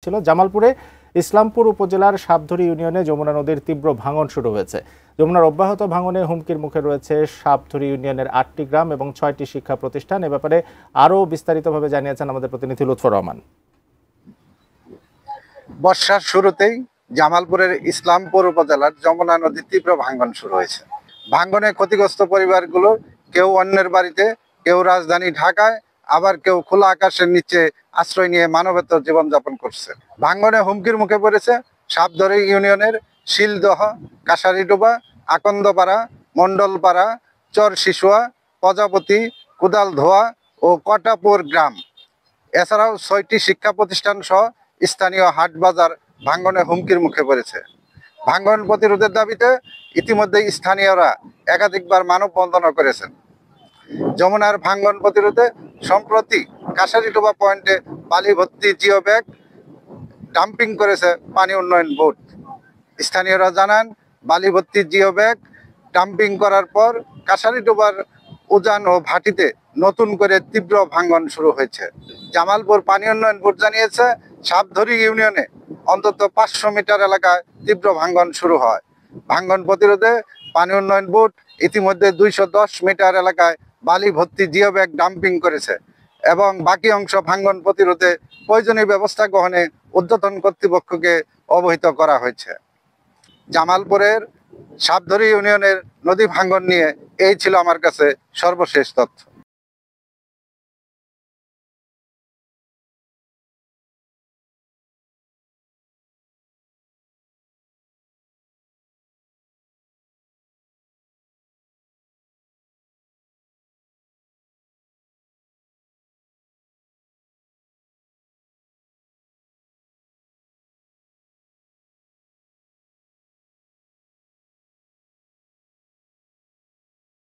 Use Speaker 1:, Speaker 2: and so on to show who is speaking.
Speaker 1: ছিল। জামালপুরে ইসলামপুর উপজেলার সাপধরি ইউনিয়নে যমুনা নদীর তীব্র ভাঙন শুরু হয়েছে। যমুনার অব্যাহত ভাঙনে হুমকির মুখে রয়েছে সাপধরি ইউনিয়নের 8টি গ্রাম এবং 6টি শিক্ষা প্রতিষ্ঠান। এ ব্যাপারে আরও বিস্তারিতভাবে জানিয়েছেন আমাদের প্রতিনিধি লুৎফর রহমান।
Speaker 2: বর্ষার শুরুতেই জামালপুরের ইসলামপুর উপজেলার যমুনা নদীর তীব্র ভাঙন শুরু হয়েছে। ভাঙনে ক্ষতিগ্রস্ত পরিবারগুলো কেউ অন্যের বাড়িতে, কেউ রাজধানী ঢাকায়, আবার কেউ খোলা আকাশের নিচে আশ্রয় নিয়ে মানবেতর জীবনযাপন করছে। ভাঙনে হুমকির মুখে পড়েছে সাপধরি ইউনিয়নের শিলদহ, কাশারিডোবা, আকন্দপাড়া, মণ্ডলপাড়া, চর শিশুয়া, প্রজাপতি, কুদালধোয়া ও কটাপুর গ্রাম। এছাড়াও 6টি শিক্ষা প্রতিষ্ঠান সহ স্থানীয় হাট বাজার ভাঙনে হুমকির মুখে পড়েছে। ভাঙন প্রতিরোধের দাবিতে ইতিমধ্যে স্থানীয়রা একাধিকবার মানববন্ধনও করেছেন। যমুনার ভাঙন প্রতিরোধে সম্প্রতি কাশারিডোবা পয়েন্টে বালি ভর্তি জিও ব্যাগ ডাম্পিং করেছে পানি উন্নয়ন বোর্ড। স্থানীয়রা জানান, বালি ভর্তি জিও ব্যাগ ডাম্পিং করার পর কাশারিডোবার উজান ও ভাটিতে নতুন করে তীব্র ভাঙন শুরু হয়েছে। জামালপুর পানি উন্নয়ন বোর্ড জানিয়েছে, সাপধরি ইউনিয়নে অন্তত 500 মিটার এলাকায় তীব্র ভাঙন শুরু হয়। ভাঙন প্রতিরোধে পানি উন্নয়ন বোর্ড ইতিমধ্যে 210 মিটার এলাকায় বালি ভর্তি জিও ব্যাগ ডাম্পিং করেছে এবং বাকি অংশ ভাঙন প্রতিরোধে প্রয়োজনীয় ব্যবস্থা গ্রহণে ঊর্ধ্বতন কর্তৃপক্ষকে অবহিত করা হয়েছে। জামালপুরের সাপধরি ইউনিয়নের নদী ভাঙন নিয়ে এই ছিল আমার কাছে সর্বশেষ তথ্য।